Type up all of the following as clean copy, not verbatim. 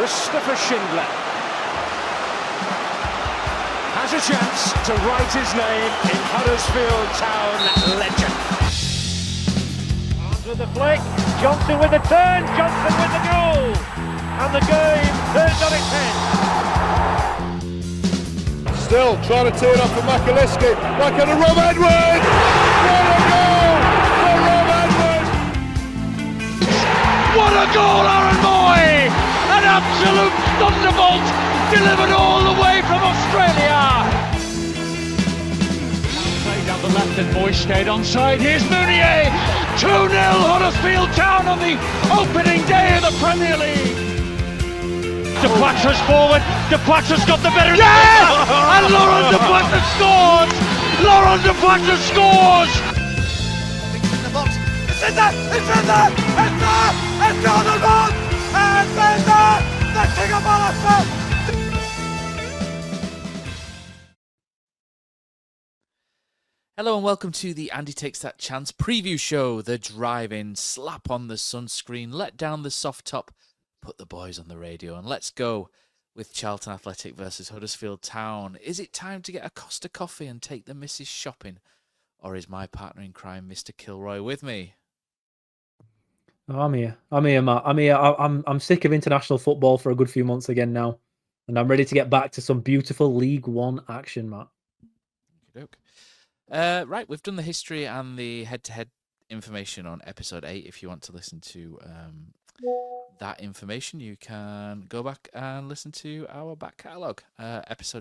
Christopher Schindler has a chance to write his name in Huddersfield Town legend. Arms with the flick, Johnson with the turn, Johnson with the goal, and the game turns on its head. Still trying to turn off for McAllister, back on to Rob Edwards! What a goal for Rob Edwards! What a goal, Aaron Moy! An absolute thunderbolt delivered all the way from Australia! Played down the left and Moy stayed onside. Here's Mounier! 2-0 Huddersfield Town on the opening day of the Premier League! De Plata's forward, De Plata's got the better... Yes! And Laurent De Plata scores! Laurent De Plata scores! It's in the box, it's in there, it's in there, it's there, it's on the box, it's in there, the King of Huddersfield! Hello and welcome to the Andy Takes That Chance preview show. The drive-in, slap on the sunscreen, let down the soft top, put the boys on the radio, and let's go with Charlton Athletic versus Huddersfield Town. Is it time to get a Costa coffee and take the missus shopping? Or is my partner in crime, Mr. Kilroy, with me? Oh, I'm here, Matt. I'm here. I'm sick of international football for a good few months again now. And I'm ready to get back to some beautiful League One action, Matt. Right, we've done the history and the head-to-head information on episode 8. If you want to listen to that information, you can go back and listen to our back catalogue.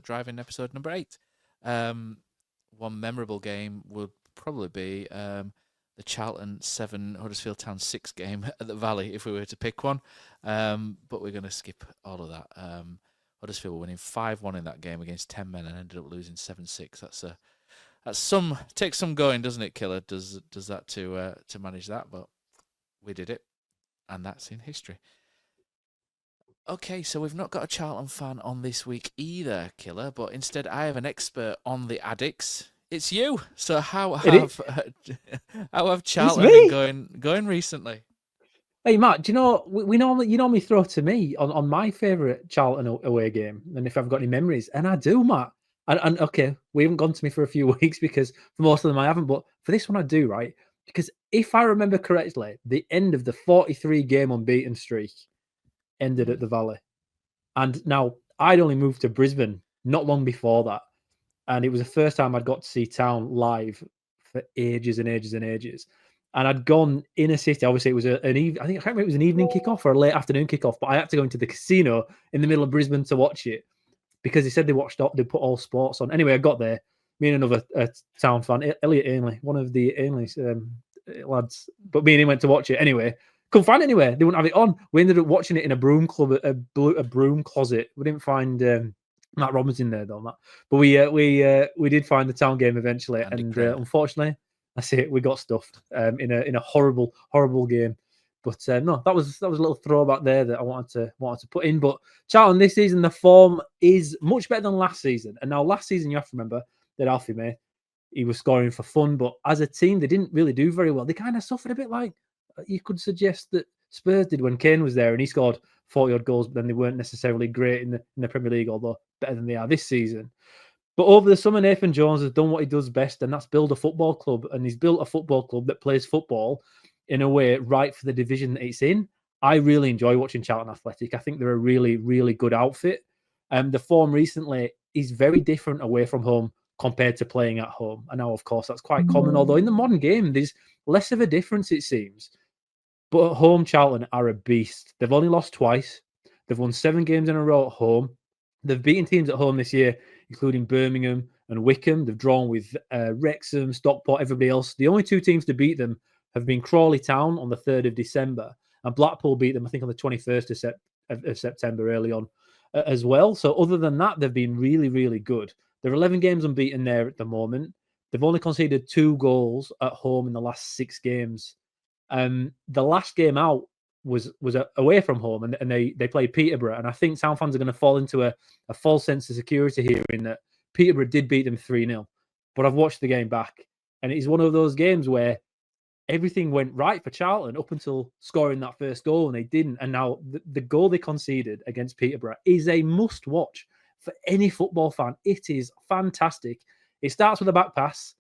Drive-in episode number 8. One memorable game would probably be the Charlton 7, Huddersfield Town 6 game at the Valley, if we were to pick one. But we're going to skip all of that. Huddersfield were winning 5-1 in that game against 10 men and ended up losing 7-6. Takes some going, doesn't it, Killer? Does that to manage that, but we did it, and that's in history. Okay, so we've not got a Charlton fan on this week either, Killer, but instead I have an expert on the addicts. It's you. So how have Charlton been going recently? Hey Matt, do you know you normally throw to me on my favourite Charlton away game, and if I've got any memories, and I do, Matt. And okay, we haven't gone to me for a few weeks because for most of them I haven't, but for this one I do, right? Because if I remember correctly, the end of the 43-game unbeaten streak ended at the Valley. And now, I'd only moved to Brisbane not long before that. And it was the first time I'd got to see Town live for ages and ages and ages. And I'd gone in a city. Obviously, it was I can't remember if it was an evening kickoff or a late afternoon kickoff, but I had to go into the casino in the middle of Brisbane to watch it. Because he said they put all sports on. Anyway, I got there. Me and another Town fan, Elliot Ainley, one of the Ainley lads. But me and him went to watch it. Anyway, couldn't find it anywhere. They wouldn't have it on. We ended up watching it in a broom closet. We didn't find Matt Robinson there though, Matt. But we did find the Town game eventually, and unfortunately, that's it. We got stuffed in a horrible game. But no, that was a little throwback there that I wanted to put in. But Charlton this season, the form is much better than last season. And now last season, you have to remember that Alfie May, he was scoring for fun. But as a team, they didn't really do very well. They kind of suffered a bit like you could suggest that Spurs did when Kane was there and he scored 40-odd goals, but then they weren't necessarily great in the Premier League, although better than they are this season. But over the summer, Nathan Jones has done what he does best, and that's build a football club. And he's built a football club that plays football in a way right for the division that it's in. I really enjoy watching Charlton Athletic. I think they're a really, really good outfit. The form recently is very different away from home compared to playing at home. And now, of course, that's quite common, although in the modern game, there's less of a difference, it seems. But at home, Charlton are a beast. They've only lost twice. They've won 7 games in a row at home. They've beaten teams at home this year, including Birmingham and Wickham. They've drawn with Wrexham, Stockport, everybody else. The only 2 teams to beat them have been Crawley Town on the 3rd of December, and Blackpool beat them, I think, on the 21st of September early on as well. So other than that, they've been really, really good. They're 11 games unbeaten there at the moment. They've only conceded 2 goals at home in the last 6 games. The last game out was away from home, and they played Peterborough. And I think Town fans are going to fall into a false sense of security here in that Peterborough did beat them 3-0. But I've watched the game back, and it's one of those games where everything went right for Charlton up until scoring that first goal, and they didn't. And now the goal they conceded against Peterborough is a must-watch for any football fan. It is fantastic. It starts with a back pass,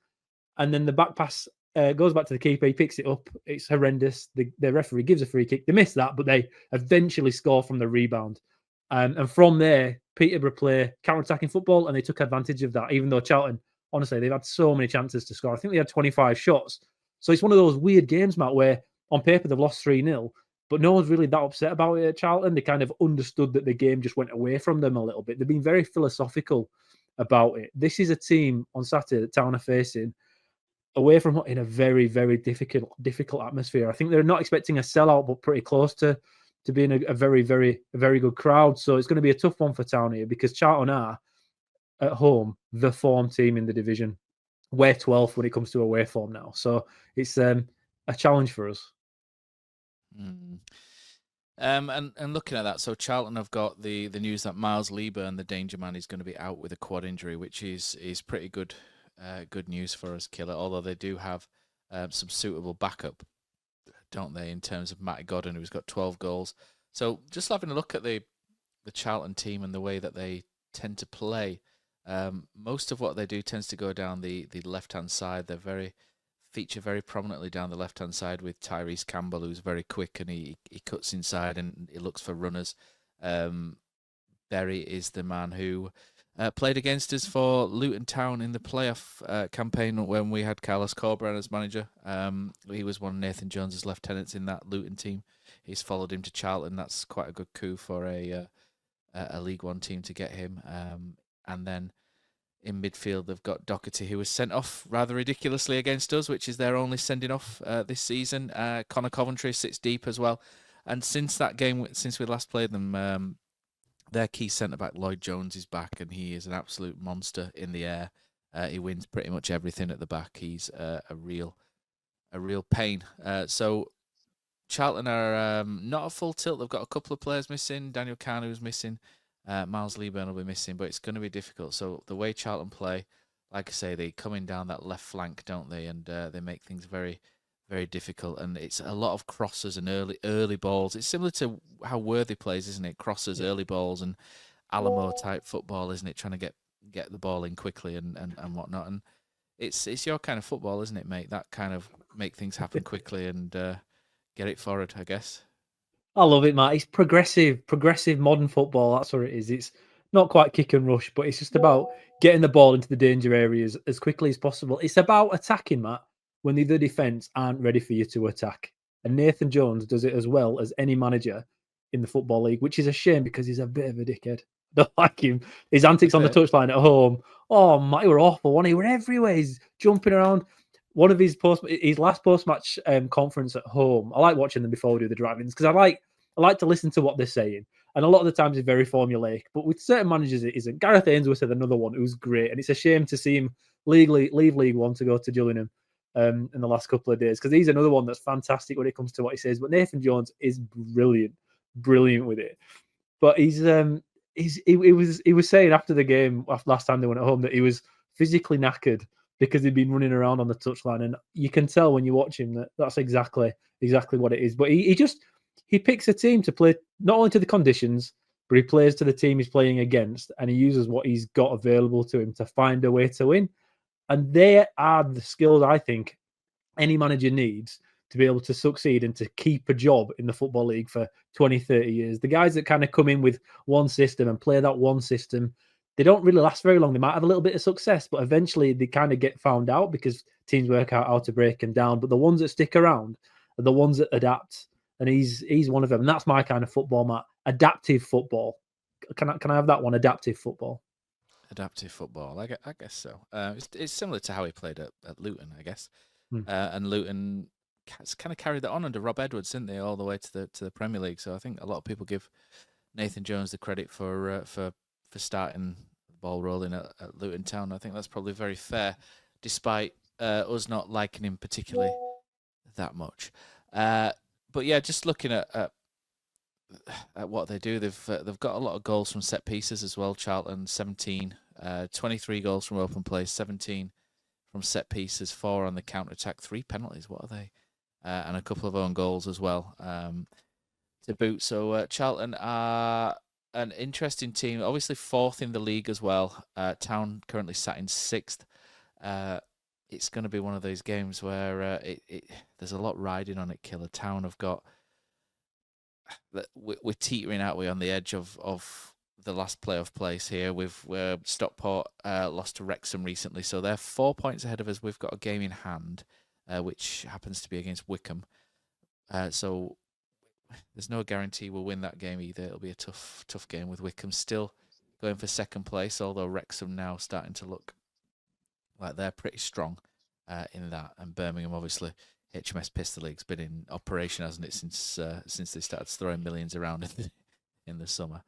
and then the back pass goes back to the keeper. He picks it up. It's horrendous. The referee gives a free kick. They miss that, but they eventually score from the rebound. And from there, Peterborough play counter-attacking football, and they took advantage of that, even though Charlton, honestly, they've had so many chances to score. I think they had 25 shots. So it's one of those weird games, Matt, where on paper they've lost 3-0, but no one's really that upset about it at Charlton. They kind of understood that the game just went away from them a little bit. They've been very philosophical about it. This is a team on Saturday that Town are facing away from in a very, very difficult atmosphere. I think they're not expecting a sellout, but pretty close to being a very, very good crowd. So it's going to be a tough one for Town here because Charlton are at home the form team in the division. We're 12th when it comes to away form now. So it's a challenge for us. And looking at that, so Charlton have got the news that Miles Lieber, the danger man, is going to be out with a quad injury, which is pretty good news for us, Killer. Although they do have some suitable backup, don't they, in terms of Matty Godden, who's got 12 goals. So just having a look at the Charlton team and the way that they tend to play, most of what they do tends to go down the left-hand side. They feature very prominently down the left-hand side with Tyrese Campbell, who's very quick and he cuts inside and he looks for runners. Berry is the man who played against us for Luton Town in the playoff campaign when we had Carlos Corberán as manager. He was one of Nathan Jones's lieutenants in that Luton team. He's followed him to Charlton. That's quite a good coup for a League One team to get him. And then in midfield, they've got Doherty, who was sent off rather ridiculously against us, which is their only sending off this season. Connor Coventry sits deep as well. And since that game, since we last played them, their key centre-back, Lloyd Jones, is back, and he is an absolute monster in the air. He wins pretty much everything at the back. He's a real pain. So Charlton are not a full tilt. They've got a couple of players missing. Daniel Kanu missing. Miles Lieburn will be missing, but it's going to be difficult. So the way Charlton play, like I say, they come in down that left flank, don't they? And they make things very, very difficult. And it's a lot of crosses and early balls. It's similar to how Worthy plays, isn't it? Crosses, early balls, and Alamo type football, isn't it? Trying to get the ball in quickly and whatnot. And it's your kind of football, isn't it, mate? That kind of make things happen quickly and get it forward, I guess. I love it, Matt. It's progressive modern football. That's what it is. It's not quite kick and rush, but it's just about getting the ball into the danger areas as quickly as possible. It's about attacking, Matt, when the other defence aren't ready for you to attack. And Nathan Jones does it as well as any manager in the Football League, which is a shame because he's a bit of a dickhead. I don't like him. His antics on the touchline at home. Oh, my, they were awful. He were everywhere. He's jumping around. One of his last post-match conference at home, I like watching them before we do the drive-ins because I like to listen to what they're saying. And a lot of the times it's very formulaic. But with certain managers, it isn't. Gareth Ainsworth said another one who's great. And it's a shame to see him leave League One to go to Gillingham in the last couple of days because he's another one that's fantastic when it comes to what he says. But Nathan Jones is brilliant with it. But he was saying after the game, last time they went at home, that he was physically knackered because he'd been running around on the touchline. And you can tell when you watch him that that's exactly what it is. But he picks a team to play not only to the conditions, but he plays to the team he's playing against, and he uses what he's got available to him to find a way to win. And they are the skills I think any manager needs to be able to succeed and to keep a job in the Football League for 20, 30 years. The guys that kind of come in with one system and play that one system, they don't really last very long. They might have a little bit of success, but eventually they kind of get found out because teams work out how to break them down. But the ones that stick around are the ones that adapt. And he's one of them. And that's my kind of football, Matt. Adaptive football. Can I have that one? Adaptive football. Adaptive football. I guess so. It's similar to how he played at Luton, I guess. And Luton kind of carried that on under Rob Edwards, didn't they, all the way to the Premier League? So I think a lot of people give Nathan Jones the credit for starting the ball rolling at Luton Town. I think that's probably very fair, despite us not liking him particularly that much. But yeah, just looking at what they do, they've got a lot of goals from set pieces as well. Charlton 17, 23 goals from open play, 17 from set pieces, 4 on the counter attack, 3 penalties. What are they? and a couple of own goals as well to boot. So Charlton are an interesting team, obviously fourth in the league as well. Town currently sat in sixth. It's going to be one of those games where there's a lot riding on it. Killer. Town have got... We're teetering out. We're on the edge of the last playoff place here. Stockport lost to Wrexham recently, so they're 4 points ahead of us. We've got a game in hand, which happens to be against Wycombe. So there's no guarantee we'll win that game either. It'll be a tough game with Wycombe still going for second place, although Wrexham now starting to look like they're pretty strong in that. And Birmingham, obviously, HMS Pistol League's been in operation, hasn't it, since they started throwing millions around in the summer.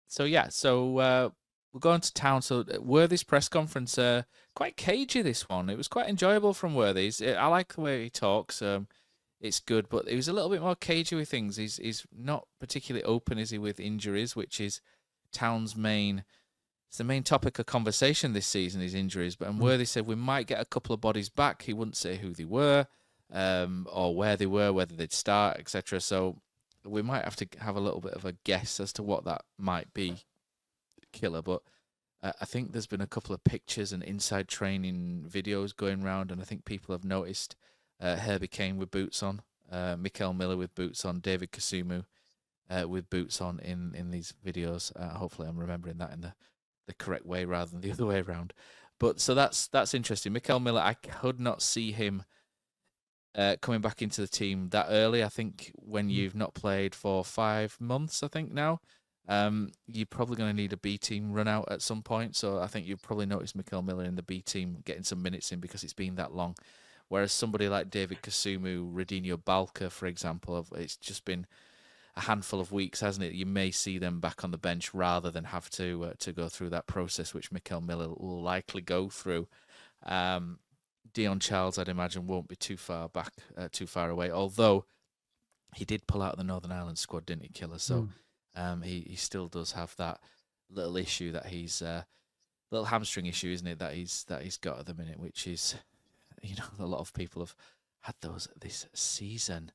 So we'll go on to Town. So Worthy's press conference, quite cagey, this one. It was quite enjoyable from Worthy's. I like the way he talks. It's good, but it was a little bit more cagey with things. He's not particularly open, is he, with injuries, which is Town's main... It's the main topic of conversation this season, is injuries. But Worthy said we might get a couple of bodies back. He wouldn't say who they were or where they were, whether they'd start, etc. So we might have to have a little bit of a guess as to what that might be, Killer. But I think there's been a couple of pictures and inside training videos going around, and I think people have noticed Herbie Kane with boots on, Mikael Miller with boots on, David Kasumu with boots on in these videos. Hopefully I'm remembering that in the correct way rather than the other way around. But so that's interesting. Mikael Miller, I could not see him coming back into the team that early. I think when you've not played for 5 months, I think now, you're probably going to need a B team run out at some point. So I think you'll probably notice Mikael Miller in the B team getting some minutes in because it's been that long. Whereas somebody like David Kasumu, Radinho Balka, for example, it's just been a handful of weeks, hasn't it? You may see them back on the bench rather than have to go through that process, which Mikael Miller will likely go through. Dion Charles, I'd imagine, won't be too far away. Although he did pull out of the Northern Ireland squad, didn't he, Killer? So he still does have that little issue that he's little hamstring issue, isn't it? That he's got at the minute, which is, a lot of people have had those this season.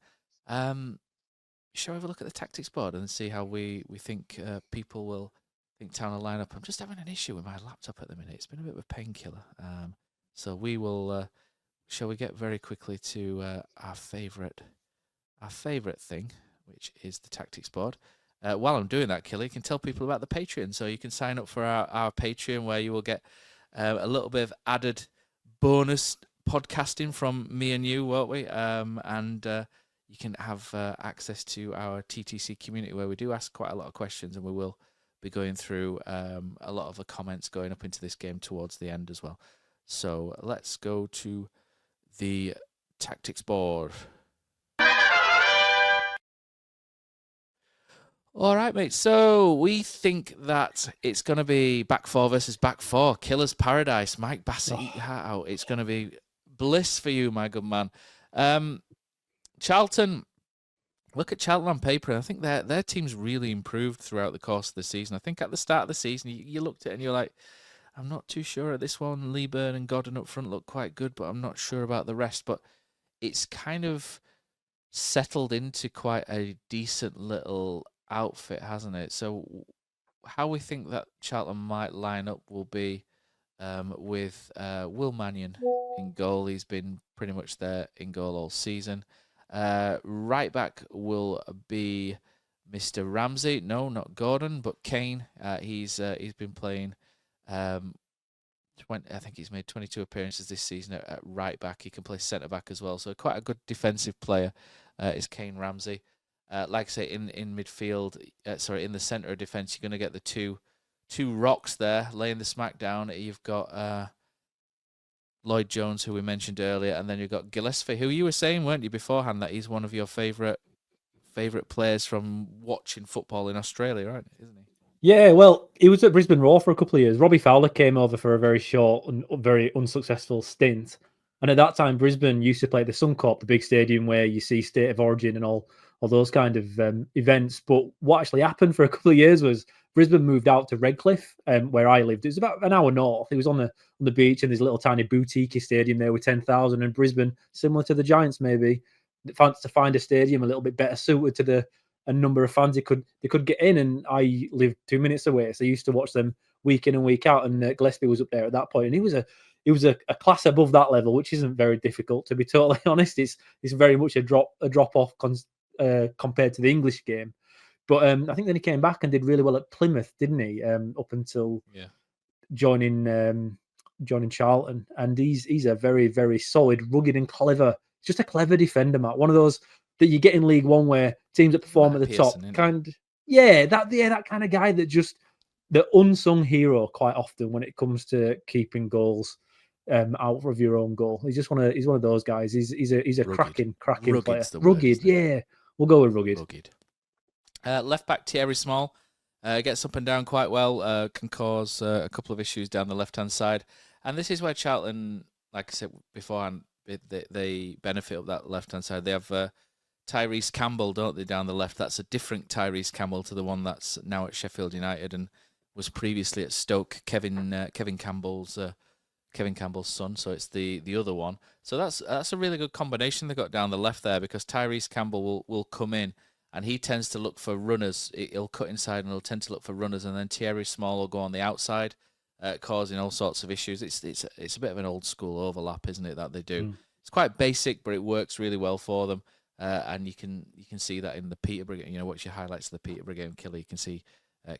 Shall we have a look at the tactics board and see how we think people will think Town will line up? I'm just having an issue with my laptop at the minute. It's been a bit of a painkiller. So we will. Shall we get very quickly to our favourite thing, which is the tactics board? While I'm doing that, Killy, you can tell people about the Patreon. So you can sign up for our Patreon, where you will get a little bit of added bonus podcasting from me and you, won't we? And you can have access to our TTC community, where we do ask quite a lot of questions, and we will be going through a lot of the comments going up into this game towards the end as well. So let's go to the tactics board. All right, mate. So we think that it's going to be back four versus back four. Killer's paradise. Mike Bassett, eat your heart out. It's going to be bliss for you, my good man. Charlton, look at Charlton on paper, and I think their team's really improved throughout the course of the season. I think at the start of the season, you looked at it and you're like, I'm not too sure at this one. Leeburn and Godden up front look quite good, but I'm not sure about the rest. But it's kind of settled into quite a decent little outfit, hasn't it? So how we think that Charlton might line up will be with Will Mannion in goal. He's been pretty much there in goal all season. Right back will be Mr. Ramsey. No, not Gordon, but Kane. He's been playing. I think he's made 22 appearances this season at right back. He can play centre back as well, so quite a good defensive player is Kane Ramsey. Like I say, in midfield, in the centre of defence, you're going to get the two rocks there laying the smack down. You've got Lloyd Jones, who we mentioned earlier, and then you've got Gillespie, who you were saying, weren't you, beforehand, that he's one of your favourite players from watching football in Australia, right? Isn't he? Yeah, well, he was at Brisbane Roar for a couple of years. Robbie Fowler came over for a very short and very unsuccessful stint. And at that time, Brisbane used to play at the Suncorp, the big stadium where you see State of Origin and all those kind of events. But what actually happened for a couple of years was Brisbane moved out to Redcliffe, where I lived. It was about an hour north. It was on the beach in this little tiny boutique stadium there with 10,000. And Brisbane, similar to the Giants, maybe fancy to find a stadium a little bit better suited to a number of fans they could get in. And I lived 2 minutes away, so I used to watch them week in and week out. And Gillespie was up there at that point, and he was a class above that level, which isn't very difficult, to be totally honest. It's very much a drop off compared to the English game. But I think then he came back and did really well at Plymouth, didn't he? Up until joining Charlton, and he's a very, very solid, rugged, and clever. Just a clever defender, Matt. One of those that you get in League One where teams that perform at the top, that kind of guy that just the unsung hero quite often when it comes to keeping goals out of your own goal. He's one of those guys. He's a cracking player. Rugged, yeah. We'll go with rugged. Left back Thierry Small gets up and down quite well, can cause a couple of issues down the left-hand side. And this is where Charlton, like I said beforehand, they benefit up that left-hand side. They have Tyrese Campbell, don't they, down the left? That's a different Tyrese Campbell to the one that's now at Sheffield United and was previously at Stoke, Kevin Campbell's son. So it's the other one. So that's a really good combination they got down the left there, because Tyrese Campbell will come in, and he tends to look for runners. He'll cut inside and he'll tend to look for runners, and then Thierry Small will go on the outside, causing all sorts of issues. It's a bit of an old school overlap, isn't it, that they do? It's quite basic, but it works really well for them. And you can see that in the Peterborough game. You know, watch your highlights of the Peterborough game, Killer. You can see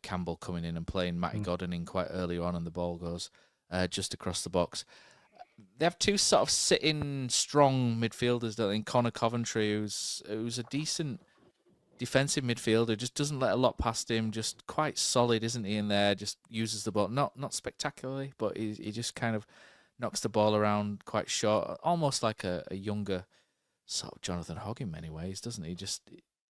Campbell coming in and playing Matty Godden in quite early on, and the ball goes just across the box. They have two sort of sitting strong midfielders, don't they? In Connor Coventry, who's a decent defensive midfielder, just doesn't let a lot past him, just quite solid, isn't he, in there? Just uses the ball, not spectacularly, but he just kind of knocks the ball around quite short, almost like a younger sort of Jonathan Hogg in many ways, doesn't he?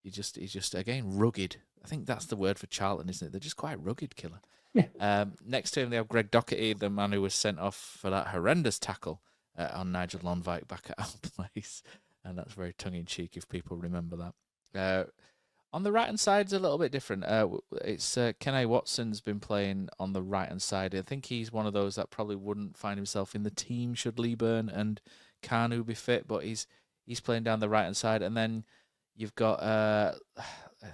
He's just again rugged. I think that's the word for Charlton, isn't it? They're just quite rugged, Killer. Yeah. Next to him, they have Greg Docherty, the man who was sent off for that horrendous tackle on Nigel Lonvike back at our place, and that's very tongue-in-cheek if people remember that. On the right-hand side is a little bit different. It's Kenny Watson's been playing on the right-hand side. I think he's one of those that probably wouldn't find himself in the team should Leeburn and Kanu be fit, but he's playing down the right-hand side. And then you've got, I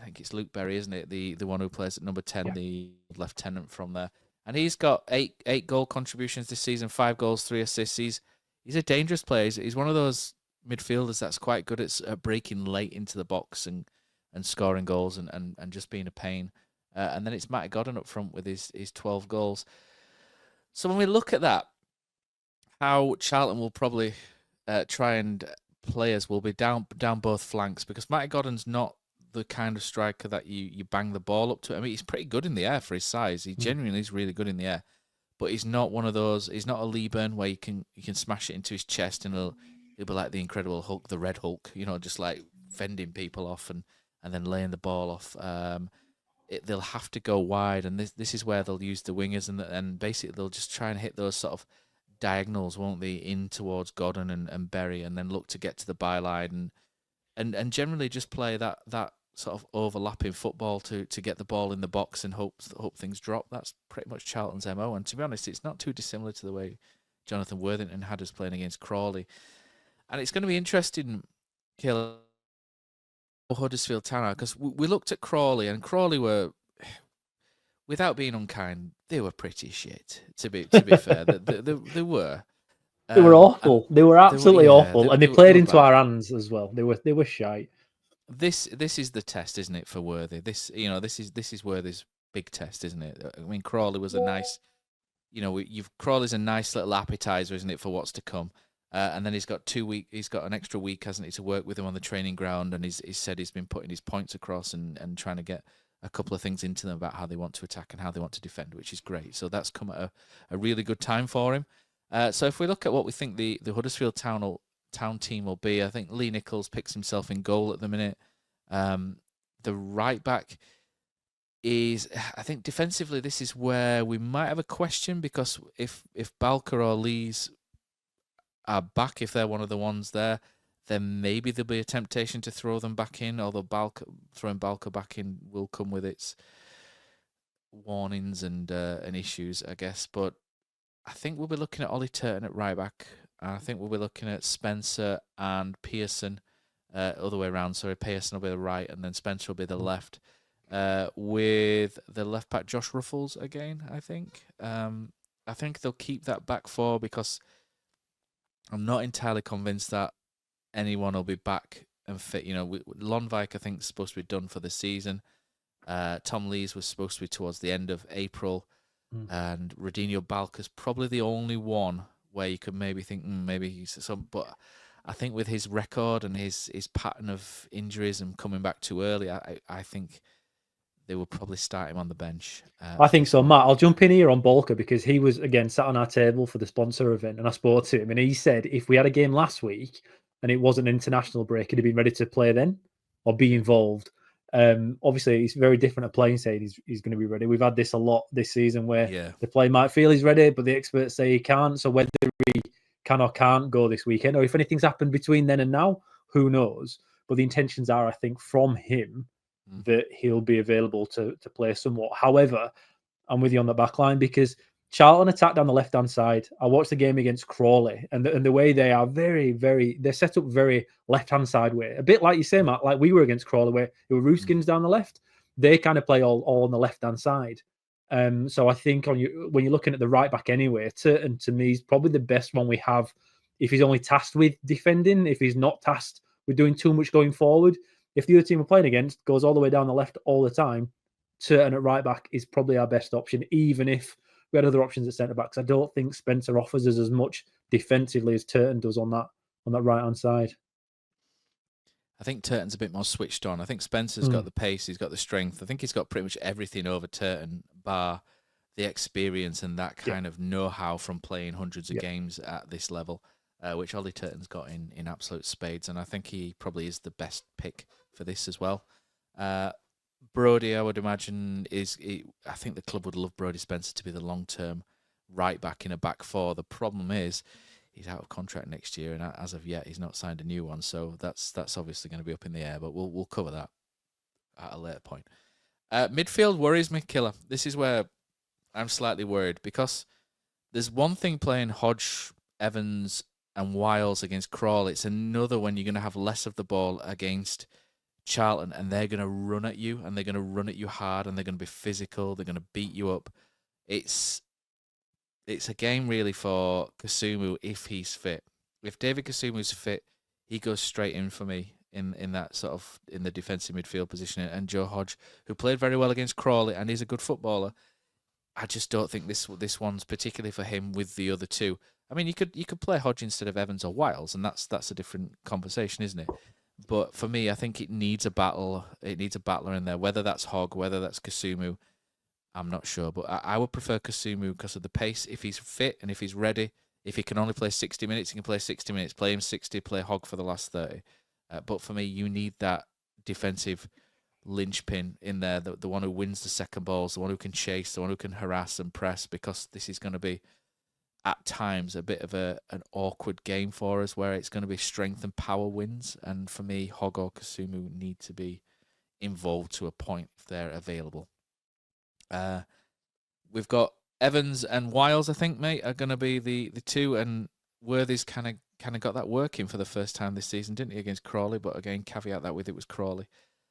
think it's Luke Berry, isn't it? The one who plays at number 10, the lieutenant from there. And he's got eight goal contributions this season, 5 goals, 3 assists. He's a dangerous player. He's one of those midfielders that's quite good at breaking late into the box and scoring goals and just being a pain. And then it's Matty Godden up front with his 12 goals. So when we look at that, how Charlton will probably try and players will be down both flanks, because Matty Godden's not the kind of striker that you bang the ball up to. I mean, he's pretty good in the air for his size. He genuinely is really good in the air, but he's not one of those. He's not a Leeburn where you can smash it into his chest and he'll be like the Incredible Hulk, the Red Hulk, just like fending people off and then laying the ball off. They'll have to go wide, and this is where they'll use the wingers, and basically they'll just try and hit those sort of diagonals, won't they, in towards Godden and Berry, and then look to get to the byline and generally just play that sort of overlapping football to get the ball in the box and hope things drop. That's pretty much Charlton's MO, and to be honest, it's not too dissimilar to the way Jonathan Worthington had us playing against Crawley. And it's going to be interesting, Kill, Huddersfield Town, because we looked at Crawley, and Crawley were, without being unkind, they were pretty shit. To be fair, they were. They were awful. They were absolutely awful, and they played into our hands as well. They were shite. This is the test, isn't it, for Worthy? This is Worthy's big test, isn't it? I mean, Crawley was a nice, Crawley's a nice little appetizer, isn't it, for what's to come? And then he's got 2 weeks. He's got an extra week, hasn't he, to work with him on the training ground. And he's said he's been putting his points across and trying to get a couple of things into them about how they want to attack and how they want to defend, which is great. So that's come at a really good time for him. So if we look at what we think the Huddersfield Town team will be, I think Lee Nichols picks himself in goal at the minute. The right back is, I think defensively, this is where we might have a question, because if Balker or Lees are back, if they're one of the ones there, then maybe there'll be a temptation to throw them back in, although throwing Balker back in will come with its warnings and issues, I guess. But I think we'll be looking at Ollie Turton at right back. I think we'll be looking at Spencer and Pearson, other way around. Sorry, Pearson will be the right, and then Spencer will be the left. With the left back Josh Ruffles again, I think. I think they'll keep that back four because I'm not entirely convinced that anyone will be back and fit. Lonvik, I think, is supposed to be done for the season. Tom Lees was supposed to be towards the end of April. And Radinho Balka's probably the only one where you could maybe think, maybe he's some. But I think with his record and his pattern of injuries and coming back too early, I think they will probably start him on the bench. I think so, Matt. I'll jump in here on Balka because he was, again, sat on our table for the sponsor event, and I spoke to him, and he said if we had a game last week and it wasn't an international break, he'd have been ready to play then or be involved. Obviously, it's very different to playing saying he's going to be ready. We've had this a lot this season where the player might feel he's ready, but the experts say he can't. So whether he can or can't go this weekend, or if anything's happened between then and now, who knows? But the intentions are, I think, from him that he'll be available to play somewhat. However, I'm with you on the back line because Charlton attacked down the left-hand side. I watched the game against Crawley, and the way they are they're set up very left-hand side way. A bit like you say, Matt, like we were against Crawley, where it were Rooskins down the left. They kind of play all on the left-hand side. So I think when you're looking at the right back anyway, Turton to me is probably the best one we have if he's only tasked with defending, if he's not tasked with doing too much going forward. If the other team we're playing against goes all the way down the left all the time, Turton at right back is probably our best option, even if we had other options at centre backs. I don't think Spencer offers us as much defensively as Turton does on that right hand side. I think Turton's a bit more switched on. I think Spencer's got the pace, he's got the strength. I think he's got pretty much everything over Turton, bar the experience and that kind of know-how from playing hundreds of games at this level, which Ollie Turton's got in absolute spades. And I think he probably is the best pick for this as well. Brodie, I would imagine, I think the club would love Brodie Spencer to be the long-term right back in a back four. The problem is he's out of contract next year, and as of yet, he's not signed a new one. So that's obviously going to be up in the air, but we'll cover that at a later point. Midfield worries me, Killer. This is where I'm slightly worried because there's one thing playing Hodge, Evans, and Wiles against Crawley. It's another when you're going to have less of the ball against Charlton, and they're going to run at you, and they're going to run at you hard, and they're going to be physical. They're going to beat you up. It's a game really for Kasumu if he's fit. If David Kasumu's fit, he goes straight in for me in that sort of in the defensive midfield position. And Joe Hodge, who played very well against Crawley and is a good footballer, I just don't think this one's particularly for him with the other two. I mean, you could play Hodge instead of Evans or Wiles, and that's a different conversation, isn't it? But for me, I think it needs a battle. It needs a battler in there. Whether that's Hogg, whether that's Kasumu, I'm not sure. But I would prefer Kasumu because of the pace. If he's fit and if he's ready, if he can only play 60 minutes, he can play 60 minutes. Play him 60, play Hogg for the last 30. But for me, you need that defensive linchpin in there, the one who wins the second balls, the one who can chase, the one who can harass and press, because this is going to be, at times, a bit of an awkward game for us where it's going to be strength and power wins. And for me, Hogg or Kasumu need to be involved to a point if they're available. We've got Evans and Wiles, I think, mate, are going to be the two, and Worthy's kind of got that working for the first time this season, didn't he, against Crawley? But again, caveat that with it was Crawley.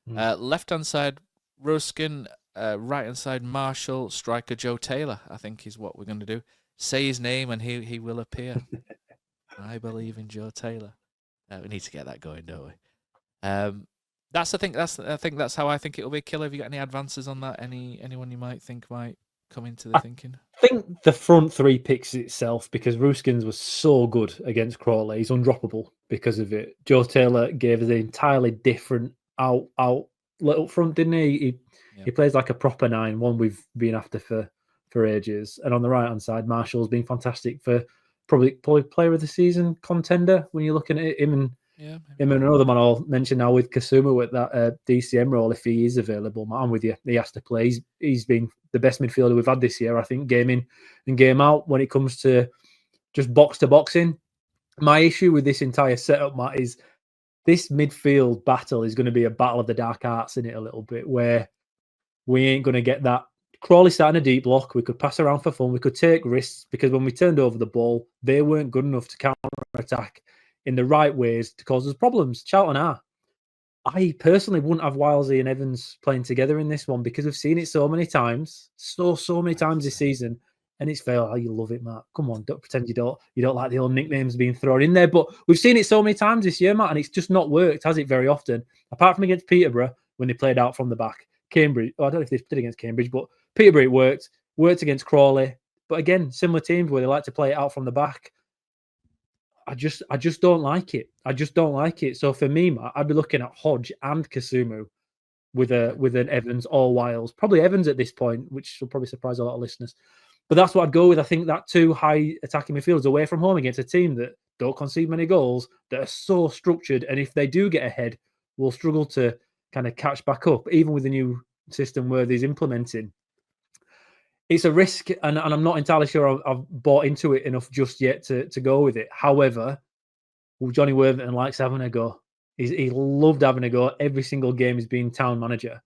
Left-hand side, Ruskin. Right-hand side, Marshall. Striker, Joe Taylor, I think is what we're going to do. Say his name and he will appear. I believe in Joe Taylor. We need to get that going, don't we? I think that's how I think it'll be. Killer, have you got any advances on that? Anyone you might think might come into the thinking? I think the front three picks itself, because Ruskins was so good against Crawley. He's undroppable because of it. Joe Taylor gave us an entirely different out up front, didn't he? He plays like a proper nine, one we've been after for ages. And on the right hand side, Marshall's been fantastic for probably player of the season contender when you're looking at him and another man I'll mention now with Kasumu with that DCM role, if he is available. I'm with you. He has to play. He's been the best midfielder we've had this year, I think, game in and game out when it comes to just box to boxing. My issue with this entire setup, Matt, is this midfield battle is going to be a battle of the dark arts in it a little bit, where we ain't going to get that Crawley sat in a deep block. We could pass around for fun. We could take risks because when we turned over the ball, they weren't good enough to counter-attack in the right ways to cause us problems. Charlton are. I personally wouldn't have Wilesy and Evans playing together in this one because we've seen it so many times, so many times this season, and it's fair. Oh, you love it, Matt. Come on, don't pretend you don't like the old nicknames being thrown in there. But we've seen it so many times this year, Matt, and it's just not worked, has it? Very often, apart from against Peterborough when they played out from the back. Cambridge, I don't know if they did against Cambridge, but Peterborough it worked against Crawley. But again, similar teams where they like to play it out from the back. I just don't like it. I just don't like it. So for me, Matt, I'd be looking at Hodge and Kasumu with an Evans or Wiles. Probably Evans at this point, which will probably surprise a lot of listeners. But that's what I'd go with. I think that two high attacking midfielders away from home against a team that don't concede many goals, that are so structured, and if they do get ahead, will struggle to kind of catch back up, even with the new system Worthy's implementing. It's a risk, and I'm not entirely sure I've bought into it enough just yet to go with it. However, Johnny Worthington likes having a go. He loved having a go. Every single game he's been town manager.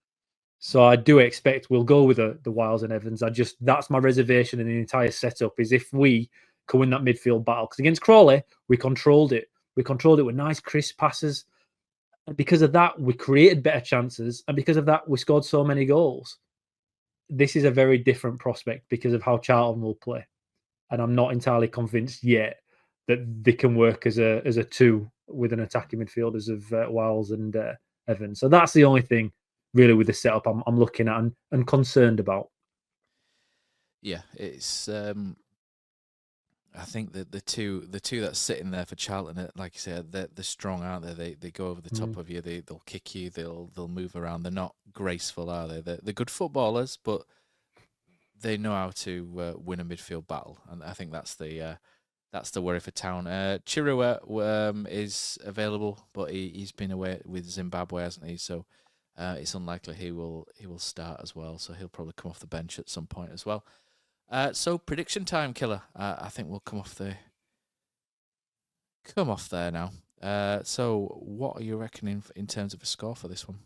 So I do expect we'll go with the Wiles and Evans. That's my reservation in the entire setup, is if we can win that midfield battle. Because against Crawley, we controlled it. We controlled it with nice, crisp passes. And because of that, we created better chances. And because of that, we scored so many goals. This is a very different prospect because of how Charlton will play. And I'm not entirely convinced yet that they can work as a two with an attacking midfielders of Wiles and Evans. So that's the only thing really with the setup I'm looking at and concerned about. Yeah, it's I think that the two that's sitting there for Charlton, like you said, they're strong, aren't they? They go over the top of you. They'll kick you. They'll move around. They're not graceful, are they? They're good footballers, but they know how to win a midfield battle, and I think that's the worry for Town. Chirua is available, but he's been away with Zimbabwe, hasn't he? So it's unlikely he will start as well. So he'll probably come off the bench at some point as well. So prediction time, Killer. I think we'll come off there now. So what are you reckoning in terms of a score for this one?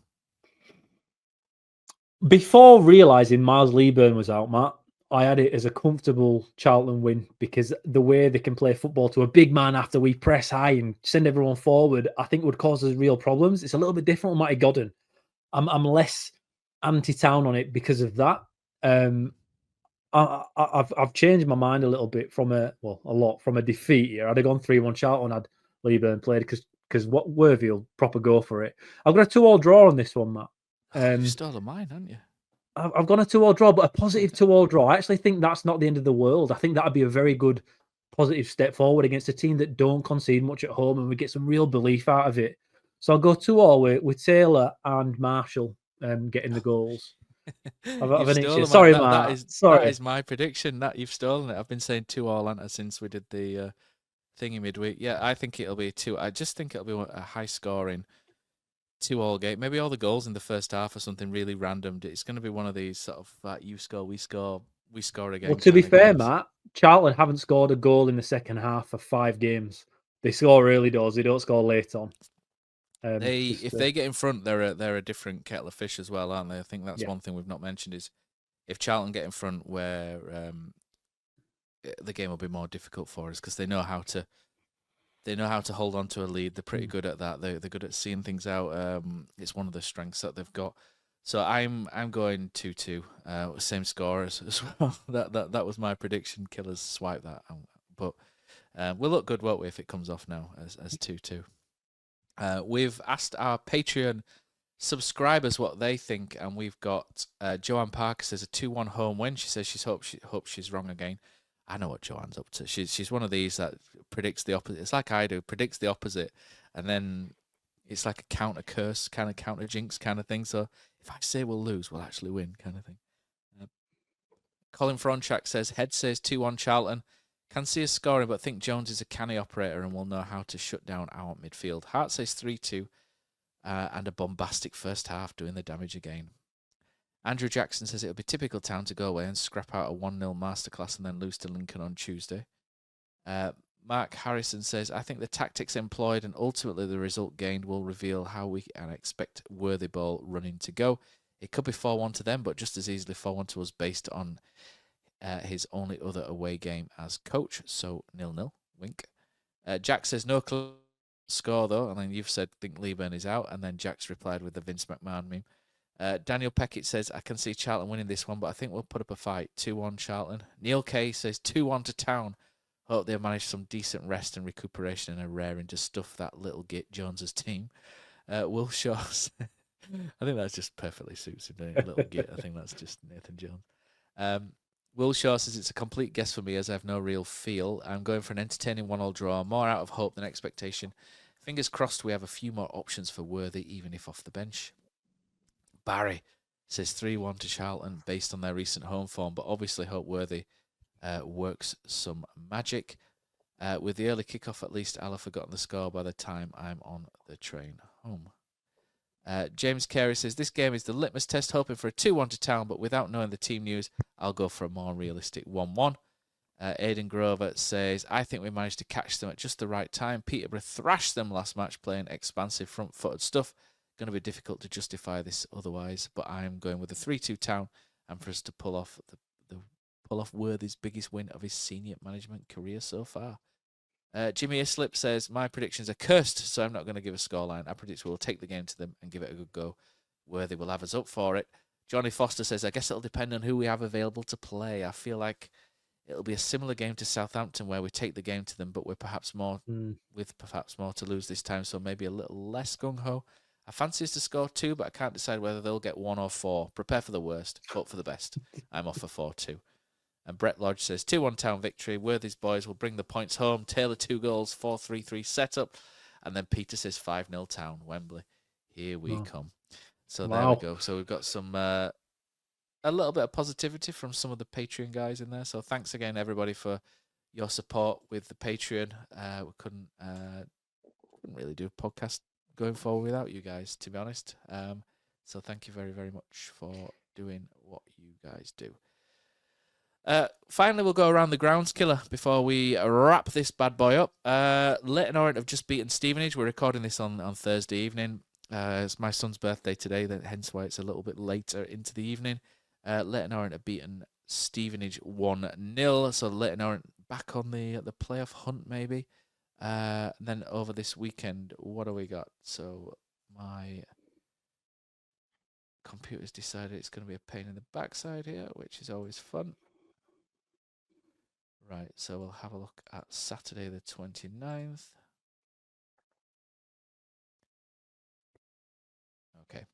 Before realising Miles Leaburn was out, Matt, I had it as a comfortable Charlton win because the way they can play football to a big man after we press high and send everyone forward, I think would cause us real problems. It's a little bit different with Matty Godden. I'm less anti-Town on it because of that. I've changed my mind a little bit from a defeat here. I'd have gone 3-1 Charlton had Leaburn played because what Worthy will proper go for it. I've got a 2-2 draw on this one, Matt. You stole mine, haven't you? I've gone a 2-2 draw, but a positive 2-2 draw. I actually think that's not the end of the world. I think that would be a very good positive step forward against a team that don't concede much at home, and we get some real belief out of it. So I'll go 2-2 with Taylor and Marshall getting the goals. Sorry, Matt. That is my prediction. That you've stolen it. I've been saying 2-2 since we did the thingy midweek. Yeah, I think it'll be 2. I just think it'll be a high scoring 2-2 game. Maybe all the goals in the first half or something really random. It's going to be one of these sort of you score, we score again. Well, to be fair, Matt, Charlton haven't scored a goal in the second half for 5 games. They score early doors. They don't score late on. If they get in front, they're a different kettle of fish as well, aren't they? I think that's one thing we've not mentioned is if Charlton get in front, where the game will be more difficult for us because they know how to hold on to a lead. They're pretty good at that. They're good at seeing things out. It's one of the strengths that they've got. So I'm going 2-2, same score as well. That was my prediction. Killers swipe that, but we'll look good, won't we, if it comes off now as 2-2. We've asked our Patreon subscribers what they think, and we've got Joanne Parker says a 2-1 home win. She says she hopes she's wrong again. I know what Joanne's up to. She's one of these that predicts the opposite. It's like I do, predicts the opposite, and then it's like a counter curse, kind of counter jinx kind of thing. So if I say we'll lose, we'll actually win, kind of thing. Colin Fronchak says head says 2-1 Charlton. Can see us scoring, but think Jones is a canny operator and will know how to shut down our midfield. Hart says 3-2 and a bombastic first half doing the damage again. Andrew Jackson says it'll be typical Town to go away and scrap out a 1-0 masterclass and then lose to Lincoln on Tuesday. Mark Harrison says, I think the tactics employed and ultimately the result gained will reveal how we can expect Worthy ball running to go. It could be 4-1 to them, but just as easily 4-1 to us based on his only other away game as coach. So 0-0, wink. Jack says no score though, and then you've said think Leeburn is out, and then Jack's replied with the Vince McMahon meme. Daniel Peckett says I can see Charlton winning this one, but I think we'll put up a fight. 2-1 Charlton. Neil K says 2-1 to Town. Hope they've managed some decent rest and recuperation and are raring to stuff that little git Jones's team. Will Shaw I think that just perfectly suits him, doesn't it? Little git. I think that's just Nathan Jones. Will Shaw says it's a complete guess for me as I have no real feel. I'm going for an entertaining 1-1 draw, more out of hope than expectation. Fingers crossed we have a few more options for Worthy, even if off the bench. Barry says 3-1 to Charlton based on their recent home form, but obviously hope Worthy works some magic. With the early kickoff, at least I'll have forgotten the score by the time I'm on the train home. James Carey says this game is the litmus test, hoping for a 2-1 to Town, but without knowing the team news, I'll go for a more realistic 1-1. Aidan Grover says, I think we managed to catch them at just the right time. Peterborough thrashed them last match playing expansive front-footed stuff. Going to be difficult to justify this otherwise, but I am going with a 3-2 Town and for us to pull off Worthy's biggest win of his senior management career so far. Jimmy Islip says, my predictions are cursed, so I'm not going to give a scoreline. I predict we'll take the game to them and give it a good go. Worthy will have us up for it. Johnny Foster says, I guess it'll depend on who we have available to play. I feel like it'll be a similar game to Southampton where we take the game to them, but we're perhaps more with perhaps more to lose this time, so maybe a little less gung-ho. I fancy us to score 2, but I can't decide whether they'll get 1 or 4. Prepare for the worst, hope for the best. I'm off for 4-2. And Brett Lodge says 2-1 Town victory. Worthy's boys will bring the points home. Taylor 2 goals, 4-3-3 setup. And then Peter says 5-0 Town, Wembley. Here we come. So there we go. So we've got some a little bit of positivity from some of the Patreon guys in there. So thanks again, everybody, for your support with the Patreon. We couldn't really do a podcast going forward without you guys, to be honest. So thank you very, very much for doing what you guys do. Finally, we'll go around the grounds killer before we wrap this bad boy up. Leighton Orient have just beaten Stevenage. We're recording this on Thursday evening. It's my son's birthday today, hence why it's a little bit later into the evening. Leighton Orient have beaten Stevenage 1-0. So Leighton Orient back on the playoff hunt, maybe. Then over this weekend, what do we got? So my computer's decided it's going to be a pain in the backside here, which is always fun. Right, so we'll have a look at Saturday the 29th. Okay.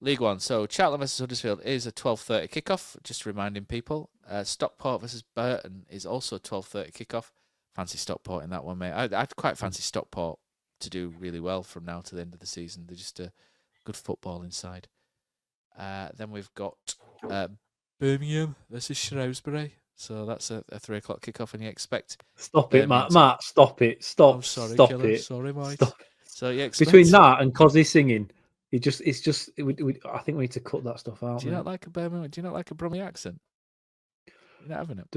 League One. So Charlton versus Huddersfield is a 12:30 kickoff. Just reminding people. Stockport versus Burton is also a 12:30 kickoff. Fancy Stockport in that one, mate. I'd quite fancy Stockport to do really well from now to the end of the season. They're just a good football inside. Then we've got Birmingham versus Shrewsbury. So that's a 3 o'clock kickoff, and you expect. Stop it, Matt. Matt, stop it. Stop. Oh, sorry, stop killer. it. Sorry, mate. Stop. So you expect Between that and Cosy singing, I think we need to cut that stuff out. Do you not like a Birmingham? Do you not like a Brummy accent? You're not having it.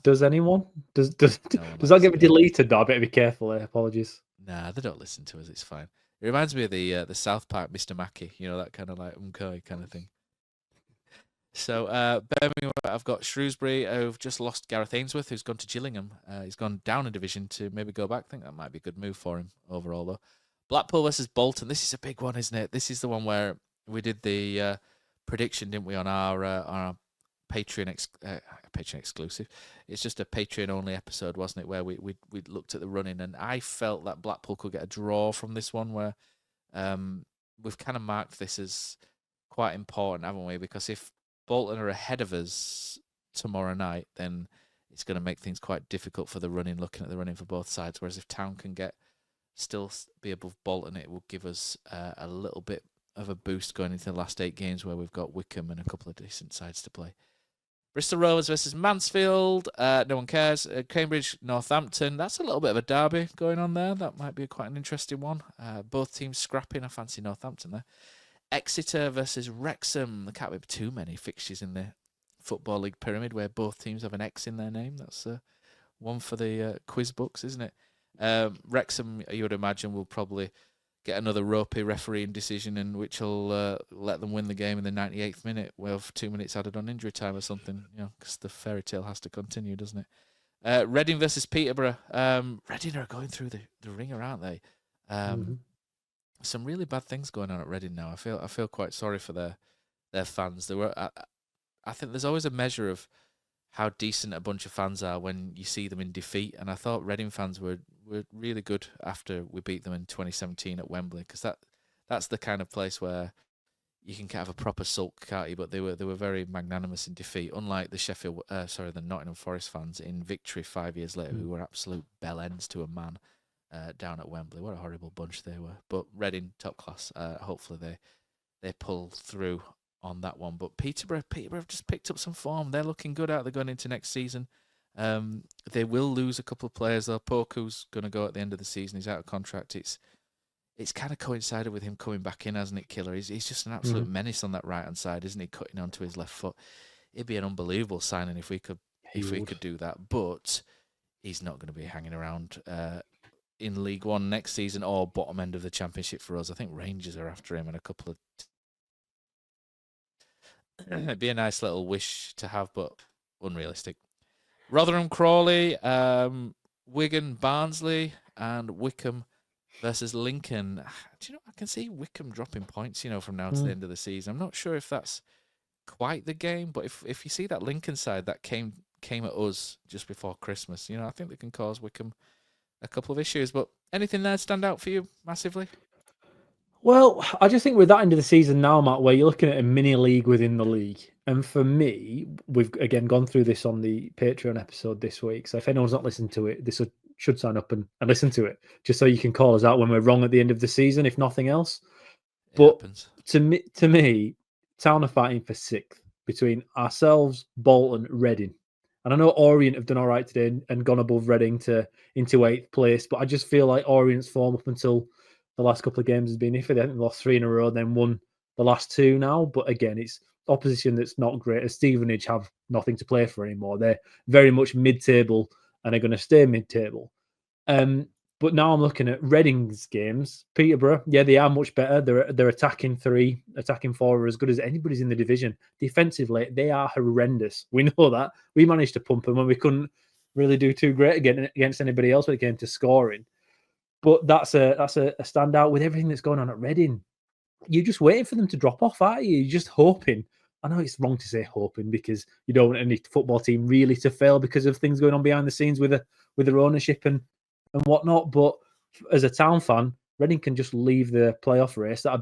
Does anyone? Does that get me deleted? No, I better be careful. Apologies. Nah, they don't listen to us. It's fine. It reminds me of the South Park Mr. Mackey. You know, that kind of like kind of thing. So Birmingham, I've got Shrewsbury, who've just lost Gareth Ainsworth, who's gone to Gillingham. He's gone down a division to maybe go back. I think that might be a good move for him overall, though. Blackpool versus Bolton. This is a big one, isn't it? This is the one where we did the prediction, didn't we, on our Patreon Patreon exclusive. It's just a Patreon only episode, wasn't it, where we looked at the running, and I felt that Blackpool could get a draw from this one, where we've kind of marked this as quite important, haven't we? Because if Bolton are ahead of us tomorrow night, then it's going to make things quite difficult for the running, looking at the running for both sides. Whereas if Town can still be above Bolton, it will give us a little bit of a boost going into the last 8 games where we've got Wickham and a couple of decent sides to play. Bristol Rovers versus Mansfield. No one cares. Cambridge, Northampton. That's a little bit of a derby going on there. That might be quite an interesting one. Both teams scrapping. I fancy Northampton there. Exeter versus Wrexham. There can't be too many fixtures in the Football League pyramid where both teams have an X in their name. That's one for the quiz books, isn't it? Wrexham, you would imagine, will probably get another ropey refereeing decision, and which will let them win the game in the 98th minute with 2 minutes added on injury time or something. Because the fairy tale has to continue, doesn't it? Reading versus Peterborough. Reading are going through the ringer, aren't they? Some really bad things going on at Reading now. I feel quite sorry for their fans. I think there's always a measure of how decent a bunch of fans are when you see them in defeat. And I thought Reading fans were really good after we beat them in 2017 at Wembley, because that's the kind of place where you can have a proper sulk, can't you? But they were very magnanimous in defeat, unlike the Nottingham Forest fans in victory 5 years later, who were absolute bellends to a man down at Wembley. What a horrible bunch they were. But Reading, top class. Hopefully they pull through on that one. But Peterborough have just picked up some form. They're looking good out. They're going into next season. They will lose a couple of players though. Poku's going to go at the end of the season. He's out of contract. It's kind of coincided with him coming back in, hasn't it, Killer? He's just an absolute menace on that right hand side, isn't he? Cutting onto his left foot. It'd be an unbelievable signing if we could do that. But he's not going to be hanging around in League One next season or bottom end of the Championship for us. I think Rangers are after him and a couple of. It'd be a nice little wish to have, but unrealistic. Rotherham, Crawley, Wigan, Barnsley, and Wickham versus Lincoln. Do you know, I can see Wickham dropping points, from now to the end of the season. I'm not sure if that's quite the game, but if you see that Lincoln side that came at us just before Christmas, I think they can cause Wickham a couple of issues. But anything there stand out for you massively? Well, I just think we're that end of the season now, Matt, where you're looking at a mini league within the league. And for me, we've again gone through this on the Patreon episode this week. So if anyone's not listened to it, this should sign up and listen to it, just so you can call us out when we're wrong at the end of the season, if nothing else. But to me, Town are fighting for sixth between ourselves, Bolton, Reading. And I know Orient have done all right today and gone above Reading into eighth place, but I just feel like Orient's form up until the last couple of games has been iffy. I think they lost 3 in a row, then won the last 2 now. But again, it's opposition that's not great. As Stevenage have nothing to play for anymore. They're very much mid-table and are going to stay mid-table. But now I'm looking at Reading's games. Peterborough, yeah, they are much better. They're attacking 3, attacking 4 are as good as anybody's in the division. Defensively, they are horrendous. We know that. We managed to pump them when we couldn't really do too great against anybody else when it came to scoring. But that's a standout with everything that's going on at Reading. You're just waiting for them to drop off, aren't you? You're just hoping. I know it's wrong to say hoping because you don't want any football team really to fail because of things going on behind the scenes with their ownership and whatnot. But as a Town fan, Reading can just leave the playoff race. That'd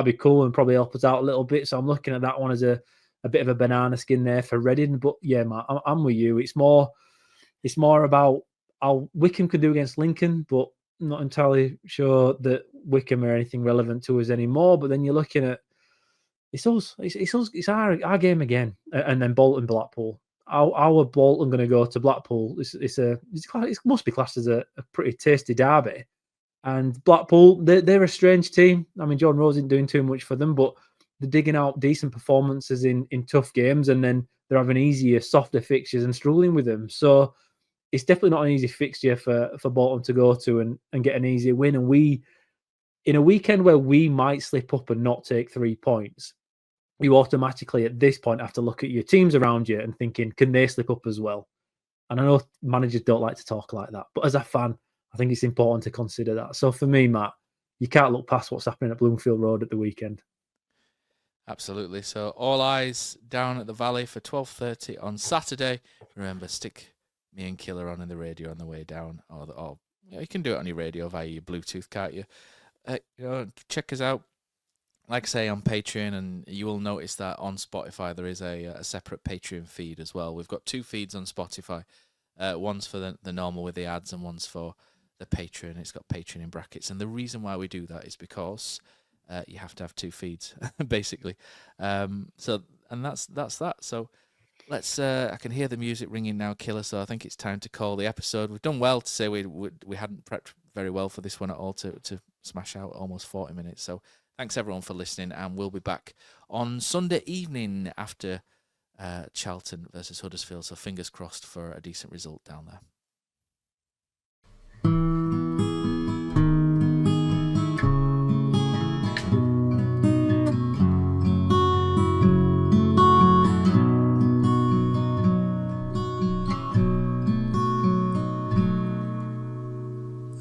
be cool and probably help us out a little bit. So I'm looking at that one as a bit of a banana skin there for Reading. But yeah, Matt, I'm with you. It's more about how Wickham could do against Lincoln, but not entirely sure that Wickham are anything relevant to us anymore. But then you're looking at it's our game again, and then Bolton, Blackpool. How are Bolton going to go to Blackpool? It must be classed as a pretty tasty derby. And Blackpool, they're a strange team. I mean, John Rose isn't doing too much for them, but they're digging out decent performances in tough games, and then they're having easier, softer fixtures and struggling with them. So it's definitely not an easy fixture for Bolton to go to and get an easy win. And we, in a weekend where we might slip up and not take 3 points, you automatically at this point have to look at your teams around you and thinking, can they slip up as well? And I know managers don't like to talk like that, but as a fan, I think it's important to consider that. So for me, Matt, you can't look past what's happening at Bloomfield Road at the weekend. Absolutely. So all eyes down at the Valley for 12:30 on Saturday. Remember, stick me and Killer on in the radio on the way down, or you can do it on your radio via your Bluetooth, can't you? Check us out. Like I say, on Patreon, and you will notice that on Spotify there is a separate Patreon feed as well. We've got 2 feeds on Spotify. One's for the normal with the ads, and one's for the Patreon. It's got Patreon in brackets, and the reason why we do that is because you have to have 2 feeds, basically. So that's that. So let's. I can hear the music ringing now, Killer. So I think it's time to call the episode. We've done well to say we hadn't prepped very well for this one at all to smash out almost 40 minutes. So thanks everyone for listening, and we'll be back on Sunday evening after Charlton versus Huddersfield. So fingers crossed for a decent result down there.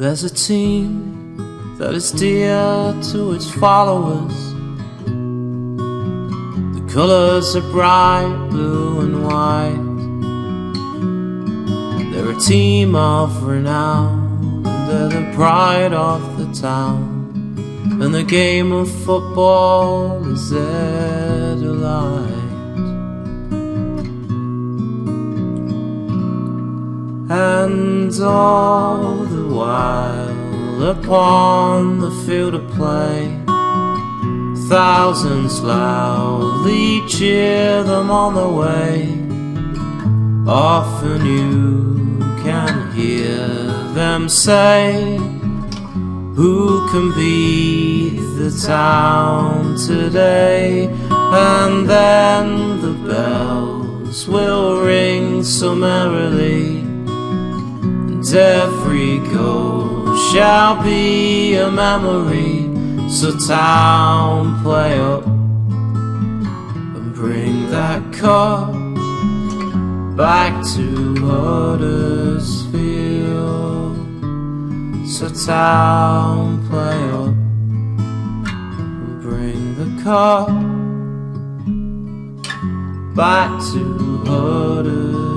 There's a team that is dear to its followers. The colours are bright blue and white. They're a team of renown, they're the pride of the town, and the game of football is their delight. And all the while upon the field of play, thousands loudly cheer them on the way. Often you can hear them say, who can beat the town today? And then the bells will ring so merrily, and every goal shall be a memory. So town, play up and bring that cup back to Huddersfield. So town, play up and bring the cup back to Huddersfield.